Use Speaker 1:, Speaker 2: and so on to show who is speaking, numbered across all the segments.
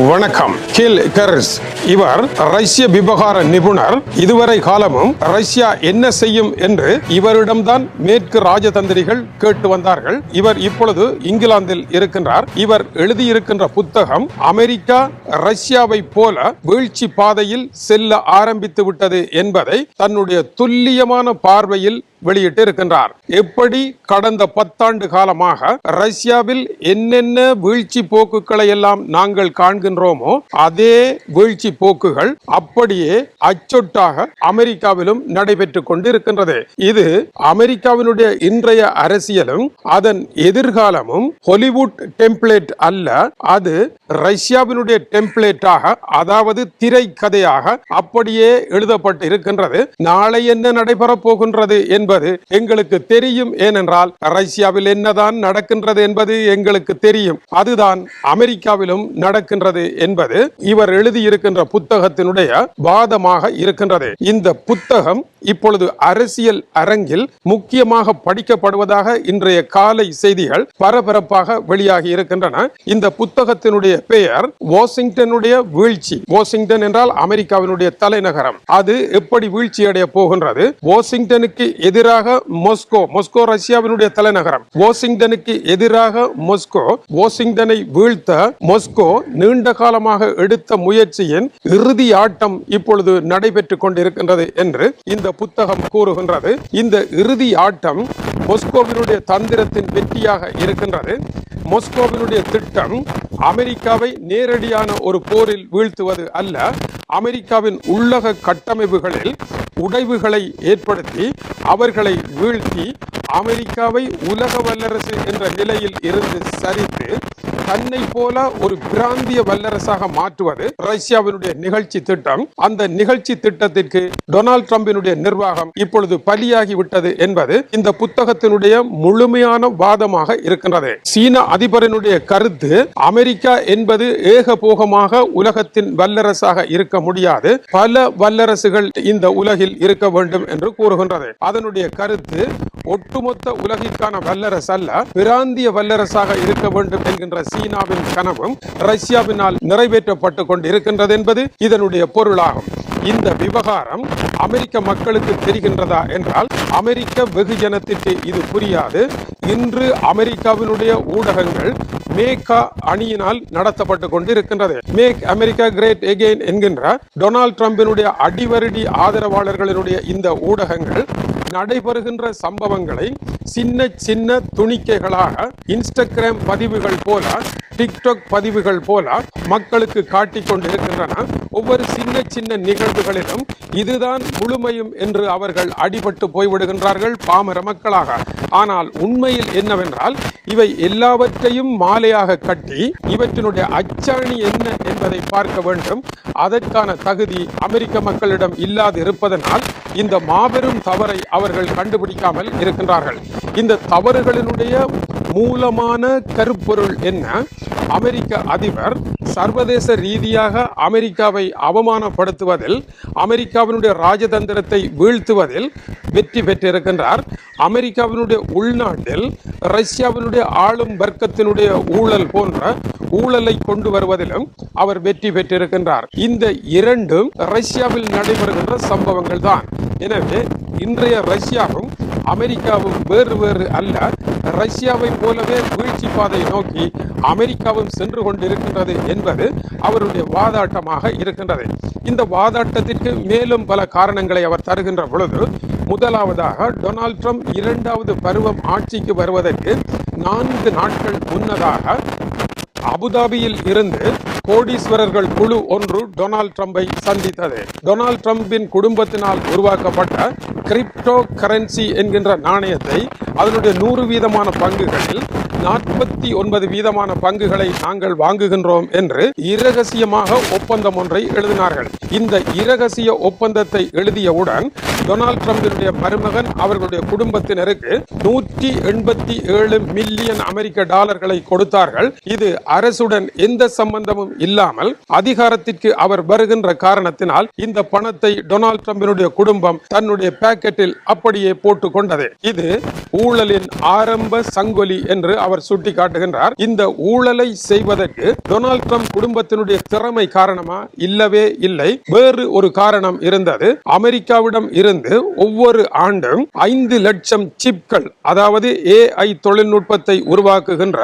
Speaker 1: வணக்கம். கில் கர்ஸ் இவர் ரஷ்ய விவகார நிபுணர். இதுவரை காலமும் ரஷ்யா என்ன செய்யும் என்று இவரிடம்தான் மேற்கு ராஜதந்திரிகள் கேட்டு வந்தார்கள். இவர் இப்பொழுது இங்கிலாந்தில் இருக்கின்றார். இவர் எழுதியிருக்கின்ற புத்தகம் அமெரிக்கா ரஷ்யாவை போல வீழ்ச்சி பாதையில் செல்ல ஆரம்பித்து விட்டது என்பதை தன்னுடைய துல்லியமான பார்வையில் வெளியிட்டு இருக்கின்றார். எப்படி கடந்த 10 ஆண்டு காலமாக ரஷ்யாவில் என்னென்ன வீழ்ச்சி போக்குகளை எல்லாம் நாங்கள் காண்கின்றோமோ அதே வீழ்ச்சி போக்குகள் அப்படியே அச்சொட்டாக அமெரிக்காவிலும் நடைபெற்றுக் கொண்டிருக்கின்றது. இது அமெரிக்காவினுடைய இன்றைய அரசியலும் அதன் எதிர்காலமும் ஹாலிவுட் டெம்ப்ளேட் அல்ல, அது ரஷ்யாவினுடைய டெம்ப்ளேட்டாக, அதாவது திரைக்கதையாக அப்படியே எழுதப்பட்டு இருக்கின்றது. நாளை என்ன நடைபெறப் போகின்றது என்பது எங்களுக்கு தெரியும். ஏனென்றால் ரஷ்யாவில் என்னதான் நடக்கின்றது என்பது எங்களுக்கு தெரியும். அதுதான் அமெரிக்காவிலும் நடக்கின்றது என்பது இவர் எழுதியிருக்கின்ற புத்தகத்தினுடைய வாதமாக இருக்கின்றது. இந்த புத்தகம் இப்பொழுது அரசியல் அரங்கில் முக்கியமாக படிக்கப்படுவதாக இன்றைய காலை செய்திகள் பரபரப்பாக வெளியாகி இருக்கின்றன. இந்த புத்தகத்தினுடைய பெயர் வாஷிங்டனுடைய வீழ்ச்சி. வாஷிங்டன் என்றால் அமெரிக்காவினுடைய தலைநகரம். அது எப்படி வீழ்ச்சி அடைய போகின்றது? வாஷிங்டனுக்கு எதிராக மாஸ்கோ, மாஸ்கோ ரஷ்யாவினுடைய தலைநகரம். வாஷிங்டனுக்கு எதிராக மாஸ்கோ, வாஷிங்டனை வீழ்த்த மாஸ்கோ நீண்ட காலமாக எடுத்த முயற்சியின் இறுதி ஆட்டம் இப்பொழுது நடைபெற்றுக் கொண்டிருக்கின்றது என்று இந்த புத்தகம் கூறுகின்றது. இந்த இறுதி ஆட்டம் மாஸ்கோவினுடைய தந்திரத்தின் வெற்றியாக இருக்கின்றது. மாஸ்கோவினுடைய திட்டம் அமெரிக்காவை நேரடியான ஒரு போரில் வீழ்த்துவது அல்ல, அமெரிக்காவின் உள்ளக கட்டமைப்புகளில் உடைவுகளை ஏற்படுத்தி அவர்களை வீழ்த்தி அமெரிக்காவை உலக வல்லரசு என்ற நிலையில் இருந்து சரித்து தன்னை போல ஒரு பிராந்திய வல்லரசாக மாற்றுவது ரஷ்யாவினுடைய நிகழ்ச்சி திட்டம். அந்த நிகழ்ச்சி திட்டத்திற்கு டொனால்ட் ட்ரம்பினுடைய நிர்வாகம் இப்பொழுது பலியாகி விட்டது என்பது இந்த புத்தகத்தினுடைய முழுமையான வாதமாக இருக்கின்றது. சீன அதிபரினுடைய கருத்து அமெரிக்கா என்பது ஏகபோகமாக உலகத்தின் வல்லரசாக இருக்க முடியாது, பல வல்லரசுகள் இந்த உலகில் இருக்க வேண்டும் என்று கூறுகின்றது. அதனுடைய கருத்து ஒட்டுமொத்த உலகிற்கான வல்லரசு அல்ல, பிராந்திய வல்லரசாக இருக்க வேண்டும் என்கின்ற சீனாவின் கனவும் ரஷ்யாவினால் நிறைவேற்றப்பட்டு கொண்டிருக்கின்றது என்பது இதனுடைய பொருளாகும். இந்த விவகாரம் அமெரிக்க மக்களுக்கு தெரிகின்றதா என்றால் அமெரிக்க வெகுஜனத்திற்கு இது புரியாது. இன்று அமெரிக்காவினுடைய ஊடகங்கள் மேக்கா அணியினால் நடத்தப்பட்டு கொண்டிருக்கின்றது. மேக் அமெரிக்கா கிரேட் எகெயின் என்கின்ற டொனால்ட் ட்ரம்பினுடைய அடிவருடி ஆதரவாளர்களினுடைய இந்த ஊடகங்கள் நடைபெறுகின்ற சம்பவங்களை சின்ன சின்ன துணிக்கைகளாக இன்ஸ்டாகிராம் பதிவுகள் போல, டிக்டாக் பதிவுகள் போல மக்களுக்கு காட்டிக் கொண்டிருக்கின்றன. ஒவ்வொரு சின்ன சின்ன நிகழ்வுகளிலும் இதுதான் முழுமையும் என்று அவர்கள் அடிபட்டு போய்விடுகின்றார்கள் பாமர மக்களாக. ஆனால் உண்மையில் என்னவென்றால் இவை எல்லாவற்றையும் மாலையாக கட்டி இவற்றினுடைய அச்சாணி என்ன என்பதை பார்க்க வேண்டும். அதற்கான தகுதி அமெரிக்க மக்களிடம் இல்லாது இருப்பதனால் இந்த மாபெரும் தவறை அவர்கள் கண்டுபிடிக்காமல் இருக்கின்றார்கள். இந்த தவறுகளினுடைய மூலமான கருப்பொருள் என்ன? அமெரிக்க அதிபர் சர்வதேச ரீதியாக அமெரிக்காவை அவமானப்படுத்துவதில், அமெரிக்காவினுடைய ராஜதந்திரத்தை வீழ்த்துவதில் வெற்றி பெற்றிருக்கின்றார். அமெரிக்காவினுடைய உள்நாட்டில் ரஷ்யாவினுடைய ஆளும் வர்க்கத்தினுடைய ஊழல் போன்ற ஊழலை கொண்டு வருவதிலும் அவர் வெற்றி பெற்றிருக்கின்றார். இந்த இரண்டும் ரஷ்யாவில் நடைபெறுகின்ற சம்பவங்கள் தான். எனவே இன்றைய ரஷ்யாவும் அமெரிக்காவும் வேறு வேறு அல்ல. ரஷ்யாவை போலவே வீழ்ச்சி பாதை நோக்கி அமெரிக்காவும் சென்று கொண்டிருக்கின்றது என்பது அவருடைய வாதாட்டமாக இருக்கின்றது. இந்த வாதாட்டத்திற்கு மேலும் பல காரணங்களை அவர் தருகின்ற பொழுது, முதலாவதாக டொனால்ட் ட்ரம்ப் 2வது பருவம் ஆட்சிக்கு வருவதற்கு 4 நாட்கள் முன்னதாக அபுதாபியில் இருந்து கோடீஸ்வரர்கள் குழு ஒன்று டொனால்ட் ட்ரம்பை சந்தித்தது. டொனால்ட் ட்ரம்பின் குடும்பத்தினால் உருவாக்கப்பட்ட கிரிப்டோ கரன்சி என்கின்ற நாணயத்தை, அதனுடைய 100% பங்குகளில் 49% பங்குகளை நாங்கள் வாங்குகின்றோம் என்று இரகசியமாக ஒப்பந்தம் ஒன்றை எழுதினார்கள். இந்த இரகசிய ஒப்பந்தத்தை எழுதியவுடன் டொனால்ட் ட்ரம்பினுடைய மருமகன் அவர்களுடைய குடும்பத்தினருக்கு 187 மில்லியன் அமெரிக்க டாலர்களை கொடுத்தார்கள். இது அரசுடன் எந்த சம்பந்தமும் இல்லாமல் அதிகாரத்திற்கு அவர் வருகின்ற காரணத்தினால் இந்த பணத்தை டொனால்ட் ட்ரம்பினுடைய குடும்பம் தன்னுடைய பாக்கெட்டில் அப்படியே போட்டுக் கொண்டது. இது ஊழலின் ஆரம்ப சங்கொலி என்று அவர் அவர் சுட்டிக்காட்டுகின்றார். இந்த ஊழலை செய்வதற்கு டொனால்ட் ட்ரம்ப் குடும்பத்தினுடைய திறமை காரணமா? இல்லவே இல்லை. வேறு ஒரு காரணம் இருந்தது. அமெரிக்காவிடம் இருந்து ஒவ்வொரு ஆண்டும் 5 லட்சம் சிப்கள், அதாவது AI தொழில்நுட்பத்தை உருவாக்குகின்ற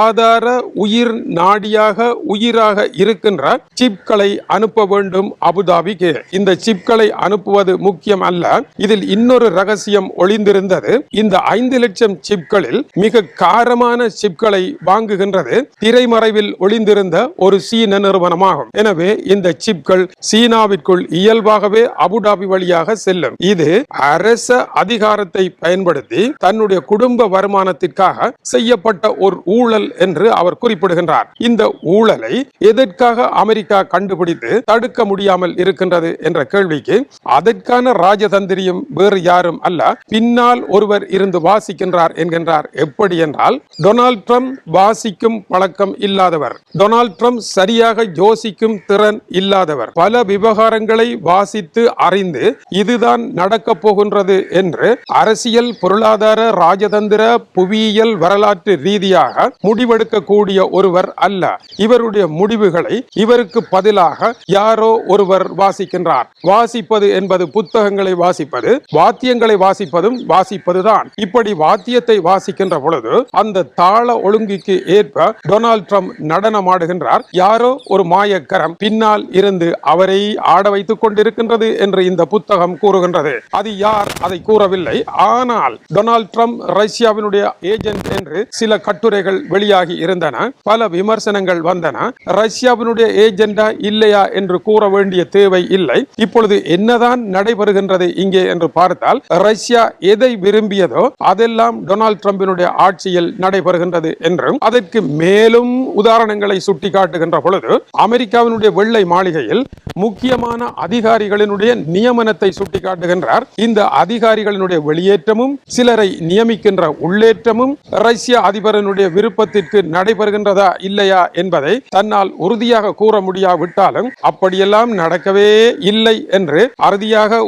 Speaker 1: ஆதார உயிர் நாடியாக உயிராக இருக்கின்ற சிப்களை அனுப்ப வேண்டும் அபுதாபிக்கு. இந்த சிப்களை அனுப்புவது முக்கியம் அல்ல, இதில் இன்னொரு ரகசியம் ஒளிந்திருந்தது. இந்த 5 லட்சம் சிப்களில் மிக காரமான சிப்களை வாங்குகின்றது திரைமறைவில் ஒளிந்திருந்த ஒரு சீன நிறுவனமாகும். எனவே இந்த சிப்கள் சீனாவிற்குள் இயல்பாகவே அபுதாபி வழியாக செல்லும். இது அரச அதிகாரத்தை பயன்படுத்தி தன்னுடைய குடும்ப வருமானத்திற்காக செய்யப்பட்ட ஒரு ஊழல் என்று அவர் குறிப்பிடுகின்றார். இந்த ஊழலை எதற்காக அமெரிக்கா கண்டுபிடித்து தடுக்க முடியாமல் இருக்கின்றது என்ற கேள்விக்கு அதற்கான ராஜதந்திரியும் வேறு யாரும் அல்ல, பின்னால் ஒருவர் இருந்து வாசிக்கின்றார் என்கின்றார். எப்படி என்றால், டொனால்ட் ட்ரம்ப் வாசிக்கும் பழக்கம் இல்லாதவர், டொனால்ட் ட்ரம்ப் சரியாக யோசிக்கும் திறன் இல்லாதவர், பல விவகாரங்களை வாசித்து அறிந்து இதுதான் நடக்க போகின்றது என்று அரசியல், பொருளாதார, ராஜதந்திர, புவியியல், வரலாற்று ரீதியாக முடிவெடுக்கக்கூடிய ஒருவர் அல்ல. இவருடைய முடிவுகளை இவருக்கு பதிலாக யாரோ ஒருவர் வாசிக்கின்றார். வாசிப்பது என்பது புத்தகங்களை வாசிப்பது, வாத்தியங்களை வாசிப்பதும் வாசிப்பதுதான். இப்படி வாத்தியத்தை வாசிக்கின்ற பொழுது அந்த தாள ஒழுங்குக்கு ஏற்ப டொனால்ட் ட்ரம்ப் நடனமாடுகின்றார். யாரோ ஒரு மாயக்கரம் பின்னால் இருந்து அவரை ஆட வைத்துக் கொண்டிருக்கின்றது என்று இந்த புத்தகம் கூறுகின்றது. அது யார் அதை கூறவில்லை. ஆனால் டொனால்ட் ட்ரம்ப் ரஷ்யாவினுடைய ஏஜென்ட் என்று சில கட்டுரைகள் வெளியாகி இருந்தன. பல விமர்சனங்கள் வந்தன. ரஷ்யாவினுடைய ஏஜெண்டா இல்லையா என்று கூற வேண்டிய தேவை இல்லை. இப்பொழுது என்னதான் நடைபெறுகின்றது இங்கே என்று பார்த்தால், ரஷ்யா எதை விரும்பியதோ அதெல்லாம் டொனால்ட் ட்ரம்பினுடைய ஆட்சியில் நடைபெறுகின்றது என்றும், அதற்கு மேலும் உதாரணங்களை சுட்டிக்காட்டுகின்ற பொழுது அமெரிக்காவினுடைய வெள்ளை மாளிகையில் முக்கியமான அதிகாரிகளினுடைய நியமனத்தை சுட்டிக்காட்டுகின்றார். இந்த அதிகாரிகளினுடைய வெளியேற்றமும் சிலரை நியமிக்கின்ற உள்ளேற்றமும் ரஷ்ய அதிபரனுடைய விருப்பத்திற்கு நடைபெறுகின்றதா இல்லையா என்பதை தன்னால் உறுதியாக கூற முடியாவிட்டாலும், அப்படியெல்லாம் நடக்கவே இல்லை என்று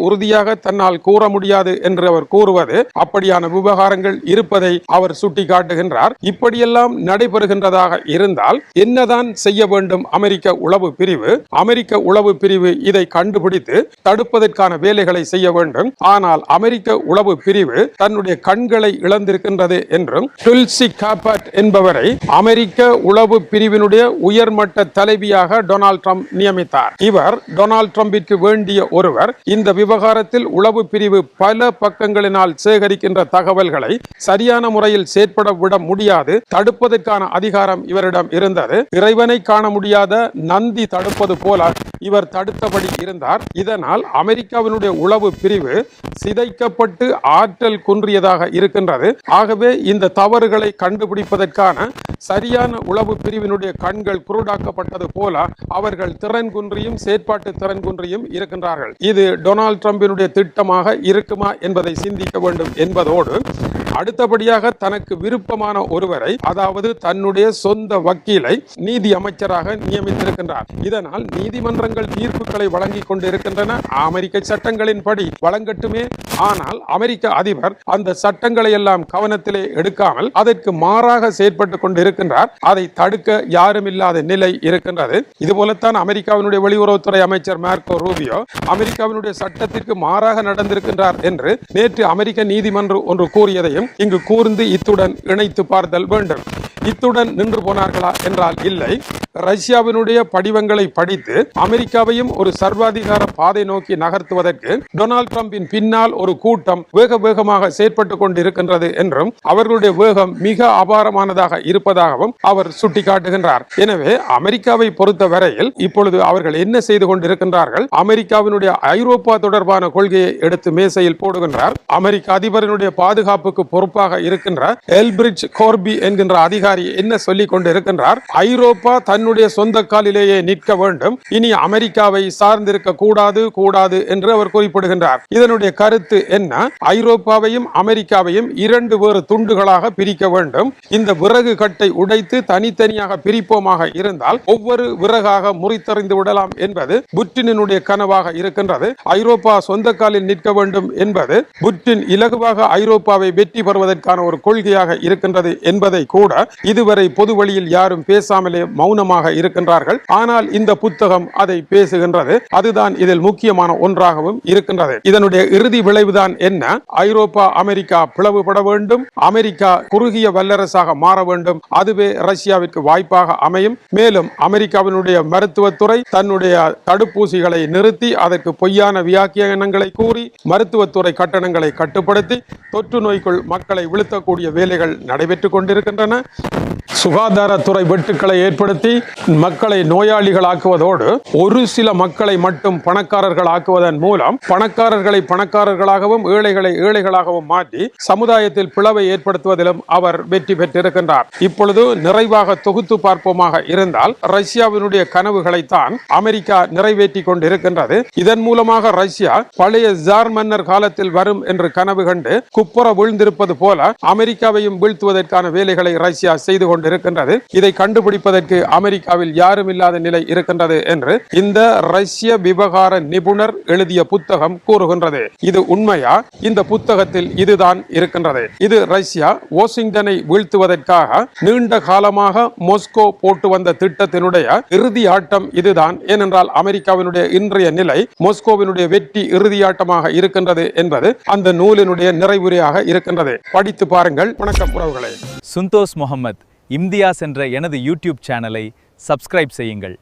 Speaker 1: உறுதியாக தன்னால் கூற முடியாது என்று அவர் கூறுவது, அப்படியான விவகாரங்கள் இருப்பதை அவர் சுட்டிக்காட்டுகின்றார். இப்படியெல்லாம் நடைபெறுகின்றதாக இருந்தால் என்னதான் செய்ய வேண்டும் அமெரிக்க உளவு பிரிவு? அமெரிக்க உளவு பிரிவு இதை கண்டுபிடித்து தடுப்பதற்கான வேலைகளை செய்ய வேண்டும். ஆனால் அமெரிக்க உளவு பிரிவு தன்னுடைய கண்களை இழந்திருக்கின்றது என்றும், துல்சி காபட் என்பவரை அமெரிக்க உளவு பிரிவினுடைய உயர்மட்ட தலைவியாக டொனால்ட் ட்ரம்ப் நியமித்தார். இவர் டொனால்ட் ட்ரம்பிற்கு வேண்டிய ஒருவர். இந்த விவகாரத்தில் உளவு பிரிவு பல பக்கங்களினால் சேகரிக்கின்ற தகவல்களை சரியான முறையில் செயற்பட விட முடியாது. தடுப்பதற்கான அதிகாரம் இவரிடம் இருந்தது. இறைவனை காண முடியாத நந்தி தடுப்பது போல இவர் தடுத்தபடி இருந்தார். இதனால் அமெரிக்காவினுடைய உளவு பிரிவு சிதைக்கப்பட்டு ஆற்றல் குன்றியதாக இருக்கின்றது. ஆகவே இந்த தவறுகளை கண்டுபிடிப்பதற்கான சரியான உளவு பிரிவினுடைய கண்கள் குருடாக்கப்பட்டது போல அவர்கள் திறன் குன்றியும் செயற்பாட்டு திறன் குன்றியும் இருக்கின்றார்கள். இது டொனால்ட் ட்ரம்பினுடைய திட்டமாக இருக்குமா என்பதை சிந்திக்க வேண்டும் என்பதோடு, அடுத்தபடியாக தனக்கு விருப்பமான ஒருவரை, அதாவது தன்னுடைய சொந்த வக்கீலை நீதி அமைச்சராக நியமித்திருக்கின்றார். இதனால் நீதிமன்றங்கள் தீர்ப்புகளை வழங்கிக் கொண்டிருக்கின்றன. அமெரிக்க சட்டங்களின்படி வழங்கட்டுமே. ஆனால் அமெரிக்க அதிபர் அந்த சட்டங்களை எல்லாம் கவனத்திலே எடுக்காமல் அதற்கு மாறாக செயற்பட்டுக் கொண்டிருக்கின்றார். அதை தடுக்க யாரும் இல்லாத நிலை இருக்கின்றது. இதுபோலத்தான் அமெரிக்காவினுடைய வெளியுறவுத்துறை அமைச்சர் மார்க்கோ ரூபியோ அமெரிக்காவினுடைய சட்டத்திற்கு மாறாக நடந்திருக்கின்றார் என்று நேற்று அமெரிக்க நீதிமன்றம் ஒன்று கூறியதையும் இங்கு கூர்ந்து இத்துடன் இணைத்து பார்த்தல் வேண்டும். இத்துடன் நின்று போனார்களா என்றால் இல்லை. ரஷ்யாவினுடைய படிவங்களை படித்து அமெரிக்காவையும் ஒரு சர்வாதிகார பாதை நோக்கி நகர்த்துவதற்கு டொனால்ட் ட்ரம்பின் பின்னால் ஒரு கூட்டம் வேகமாக செயற்பட்டுக் கொண்டிருக்கின்றது என்றும், அவர்களுடைய வேகம் மிக அபாரமானதாக இருப்பதாகவும் அவர் சுட்டிக்காட்டுகின்றார். எனவே அமெரிக்காவை பொறுத்த வரையில் இப்பொழுது அவர்கள் என்ன செய்து கொண்டிருக்கின்றார்கள்? அமெரிக்காவினுடைய ஐரோப்பா தொடர்பான கொள்கையை எடுத்து மேசையில் போடுகின்றார். அமெரிக்க அதிபரினுடைய பாதுகாப்புக்கு பொறுப்பாக இருக்கின்ற எல்பிரிட்ஜ் கோர்பி என்கின்ற அதிகாரி என்ன சொல்லிக் கொண்டிருக்கின்றார்? ஐரோப்பா தன்னுடைய சொந்த காலிலேயே நிற்க வேண்டும், இனி அமெரிக்காவை சார்ந்திருக்க கூடாது என்று அவர் குறிப்பிடுகின்றார். இதனுடைய கருத்து கருத்து என்ன? ஐரோப்பாவையும் அமெரிக்காவையும் இரண்டு வேறு துண்டுகளாக பிரிக்க வேண்டும். இந்த விறகு கட்டை உடைத்து தனித்தனியாக பிரிப்போமாக இருந்தால் ஒவ்வொரு விறகாக முறித்தறிந்து விடலாம் என்பது புட்டினுடைய கனவாக இருக்கின்றது. ஐரோப்பா சொந்த காலில் நிற்க வேண்டும் என்பது புட்டின் இலகுவாக ஐரோப்பாவை வெற்றி பெறுவதற்கான ஒரு கொள்கையாக இருக்கின்றது என்பதை கூட இதுவரை பொது வழியில் யாரும் பேசாமலே மௌனமாக இருக்கின்றார்கள். ஆனால் இந்த புத்தகம் அதை பேசுகின்றது. அதுதான் இதில் முக்கியமான ஒன்றாகவும் இருக்கின்றது. இதனுடைய இறுதி விளைவுதான் என்ன? ஐரோப்பா அமெரிக்கா பிளவுபட வேண்டும், அமெரிக்கா குறுகிய வல்லரசாக மாற வேண்டும். அதுவே ரஷ்யாவிற்கு வாய்ப்பாக அமையும். மேலும் அமெரிக்காவினுடைய மருத்துவத்துறை தன்னுடைய தடுப்பூசிகளை நிறுத்தி அதற்கு பொய்யான வியாக்கியானங்களை கூறி மருத்துவத்துறை கட்டணங்களை கட்டுப்படுத்தி தொற்று நோய்க்குள் மக்களை வீழ்த்தக்கூடிய வேலைகள் நடைபெற்றுக் கொண்டிருக்கின்றன. சுகாதாரத்துறை வெட்டுக்களை ஏற்படுத்தி மக்களை நோயாளிகளாக்குவதோடு ஒரு சில மக்களை மட்டும் பணக்காரர்கள் ஆக்குவதன் மூலம் பணக்காரர்களை பணக்காரர்களாகவும் ஏழைகளை ஏழைகளாகவும் மாற்றி சமுதாயத்தில் பிளவை ஏற்படுத்துவதிலும் அவர் வெற்றி பெற்றிருக்கின்றார். இப்பொழுது நிறைவாக தொகுத்து பார்ப்போமாக இருந்தால் ரஷ்யாவினுடைய கனவுகளைத்தான் அமெரிக்கா நிறைவேற்றி கொண்டிருக்கின்றது. இதன் மூலமாக ரஷ்யா பழைய ஜார் மன்னர் காலத்தில் வரும் என்று கனவு கண்டு குப்புற வீழ்ந்திருப்பது போல அமெரிக்காவையும் வீழ்த்துவதற்கான வேலைகளை ரஷ்யா செய்து கொண்டிருக்கின்றது. இதை கண்டுபிடிப்பதற்கு அமெரிக்காவில் யாரும் இல்லாத நிலை இருக்கின்றது என்று இந்த ரஷ்ய விவகார நிபுணர் எழுதிய புத்தகம் கூறுகின்றது. இது உண்மையா? இந்த புத்தகத்தில் இதுதான் இருக்கின்றது. இது ரஷ்யா வாஷிங்டனை வீழ்த்துவதற்காக நீண்ட காலமாக மாஸ்கோ போட்டு வந்த திட்டத்தினுடைய இறுதி ஆட்டம் இதுதான். ஏனென்றால் அமெரிக்காவினுடைய இன்றைய நிலை மாஸ்கோவினுடைய வெற்றி இறுதியாட்டமாக இருக்கின்றது என்பது அந்த நூலினுடைய நிறைவுரையாக இருக்கின்றது. படித்து பாருங்கள். வணக்கம் உறவுகளே.
Speaker 2: சுந்தோஸ் முகமது இம்தியாஸ் என்ற எனது யூடியூப் சேனலை சப்ஸ்கிரைப் செய்யுங்கள்.